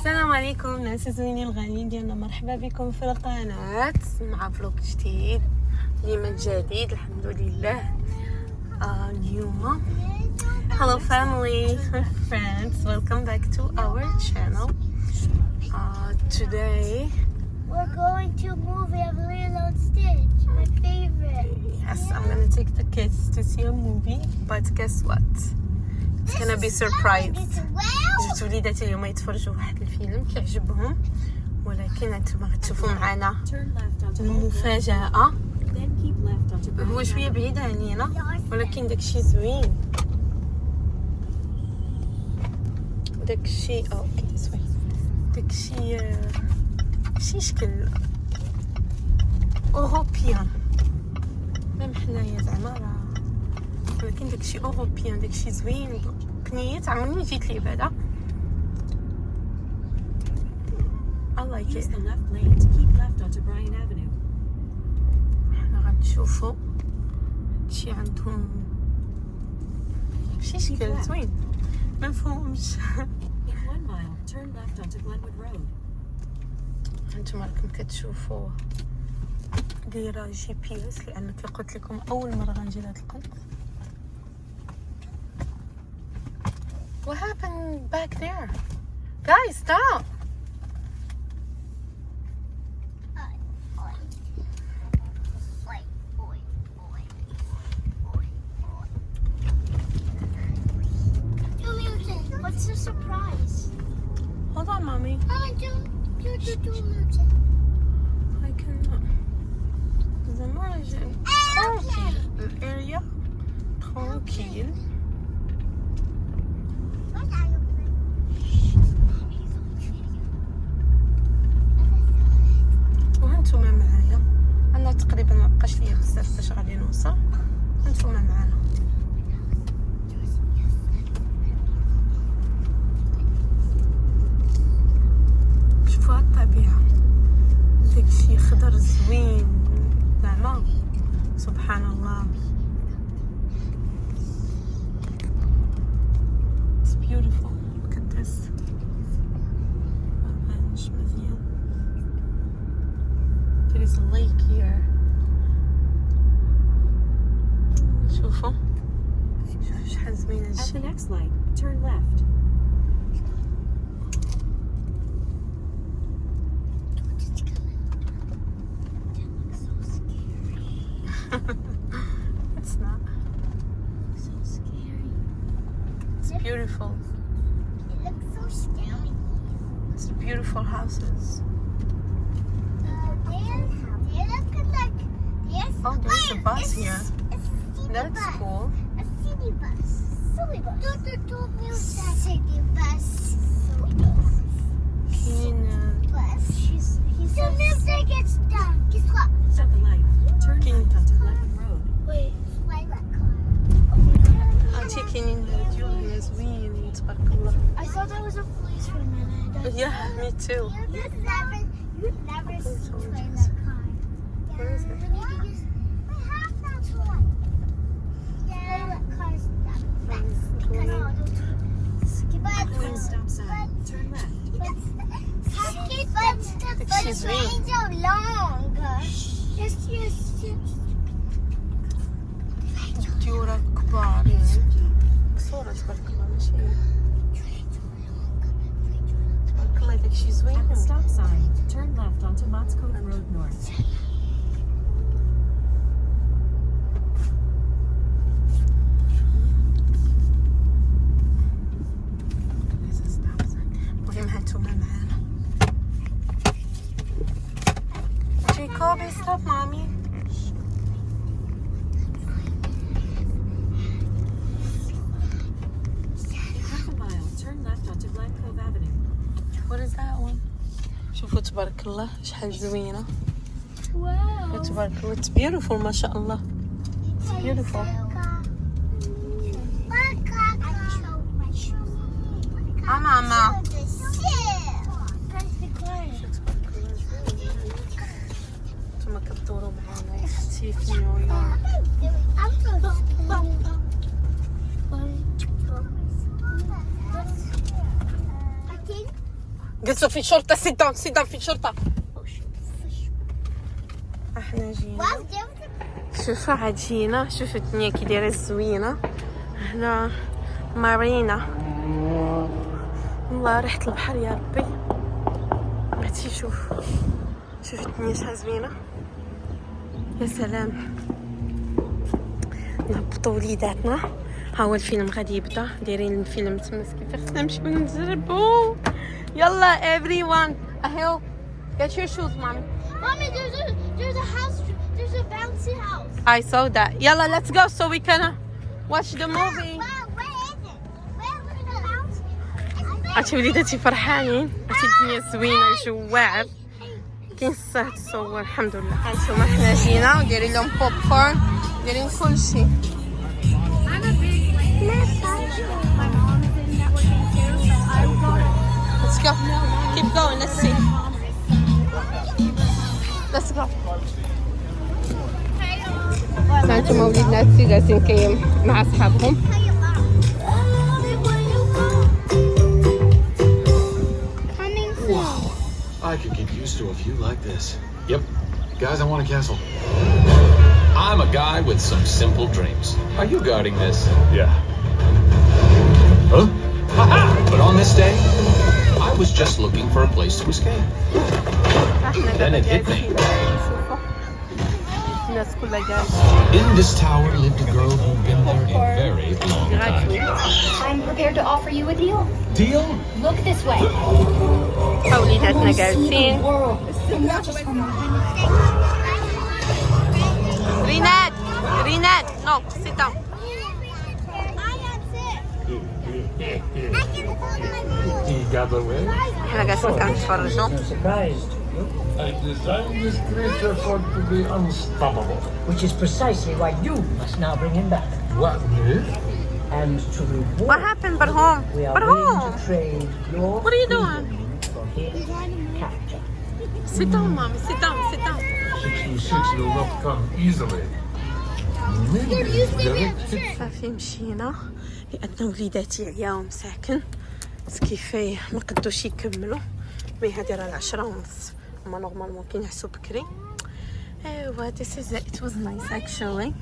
السلام عليكم ناس زوينين الغاليين ديالنا، مرحبا بكم في القناة مع فلوق جديد. اليوم جديد الحمد لله. اليوم hello family friends, welcome back to our channel. Today we're going to movie of Lilo and Stitch, my favorite. Yes, I'm gonna take the kids to see a movie, but guess what? It's gonna be surprise. جبت وليداتي اليوم يتفرجوا واحد الفيلم كيعجبهم، ولكن انتم غتشوفوا معنا المفاجأة. هو شوية بعيد علينا ولكن داكشي زوين، داكشي اوكي زوين، داكشي شي شكل اوروبيان ميم حنايا زعما راه، ولكن داكشي اوروبيان، داكشي زوين بنيت. عمرني جيت ليه بعدا. I like it. Use the left lane to keep left onto Bryan Avenue. حنا غنشوفو شي عندهم شي شكل زوين مفهومش. In 1 mile, turn left onto Glenwood Road. هانتوما راكم كتشوفوا دايره GPS، لان كي قلت لكم اول مره غنجي لهاد القنت. What happened back there? Guys, stop! What's the surprise? Hold on, mommy. Do music. I cannot. زمان tranquille. الاريا tranquille. وهانتوما معايا. انا تقريبا ما بقاش ليا بزاف باش غادي نوصل، هانتوما معانا. شوفوا الطبيعة، داكشي خضر زوين زعما سبحان الله. It's beautiful. Look at this. مابانش مزيان. There is a lake here. شوفوا شحال زوين At the هادشي. next light, turn left. It's not. So scary. It's beautiful. It looks so scary. It's beautiful houses. They look like yes. Oh, there's a bus it's, here. It's a city That's bus. cool. A city bus. Silly bus. Do music. City bus. Silly bus. Keen, Bus. The music is done. Guess what? At the light, turn Can- left onto Glenwood Road. Wait. Lilac car. عرفتي كاينين الفيديو هي زوين تبارك الله. I thought that was a police for a minute. Yeah, me too. You'd never so play that car. What is it? We need to use. We have that toy. Yeah, that car's that fast. Clear stop sign, turn left. But She's the trains are long. Yes. ديورة كبار يعني بصورة تبارك الله، ماشي تبارك الله داكشي زوين. At the stop sign, turn left onto Mott's Cove Road North. المهم هانتوما معانا. Jacoby, stop, mommy. Half a mile, turn left onto Glen Cove Avenue. What is that one? شوفوا تبارك الله شحال زوينة. Wow. تبارك الله. It's beautiful ما شاء الله. It's beautiful. ماما. انتوما كدوروا معانا يا اختي في نيويورك. لبسوا في شرطة. سيدان في شرطة. احنا جينا شوفوا عاد جينا. شوفوا الدنيا كي دايره زوينه هنا مارينا. والله ريحة البحر يا ربي. عرفتي شوف الدنيا شحال زوينه. يا سلام. نهبطوا وليداتنا. ها هو الفيلم غادي يبدا. دايرين الفيلم تما كيف خصنا نمشيو نجربوا. يلا everyone اهو. Get your shoes mommy. Mommy, there's a house. There's a bouncy house. I saw that. Yalla, let's go so we can watch the movie. Where is it? Where is the house? عرفتي وليداتي فرحانين. عرفتي الدنيا زوينه الجو واعر. كاين الصح تصور الحمد لله. هانتوما حنا جينا ودايرين لهم بوب كورن. دايرين كلشي. My mom's in networking too, so I will go. Let's go. Keep going. Let's see. Let's go. هانتوما وليداتي جالسين كاين مع اصحابهم. Coming soon. I could get used to a view like this. Yep. Guys, I want a castle. I'm a guy with some simple dreams. Are you guarding this? Yeah. Huh? Haha! But on this day, I was just looking for a place to escape. Then it hit me. الناس كلها جالسة. In this tower lived a girl who'd been there a very long time. I'm prepared to offer you a deal. Deal? Look this way. وليداتنا جالسين. ريناد no sit down. He got away. احنا جالسين كنتفرجوا. I designed this creature for it to be unstoppable. Which is precisely why you must now bring him back. What, me? And to reward What happened Barhom? we are Barhom, willing to trade your what are you doing? freedom for his capture. Sit down mommy, sit down. 66 will not come easily. Maybe very صافي مشينا لأن وليداتي عياهم ساكن بس كيفاه ما قدوش يكملوا. مي هادي راه 10:30. هما نورمالمون كينعسوا بكري. ايوا this is it. It was nice actually.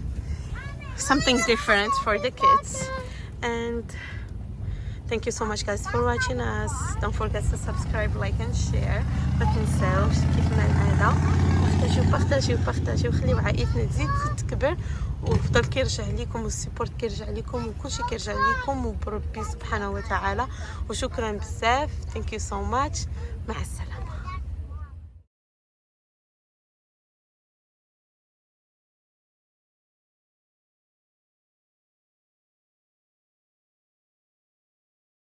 Something different for the kids. And thank you so much guys for watching us. Don't forget to subscribe, like and share. ما تنساوش كيف ما العادة بارطاجيو خليو عائلتنا تزيد تكبر وفضل كيرجع ليكم والسيبورت كيرجع ليكم وكلشي كيرجع ليكم وبربي سبحانه وتعالى. وشكرا بزاف. Thank you so much. مع السلامة.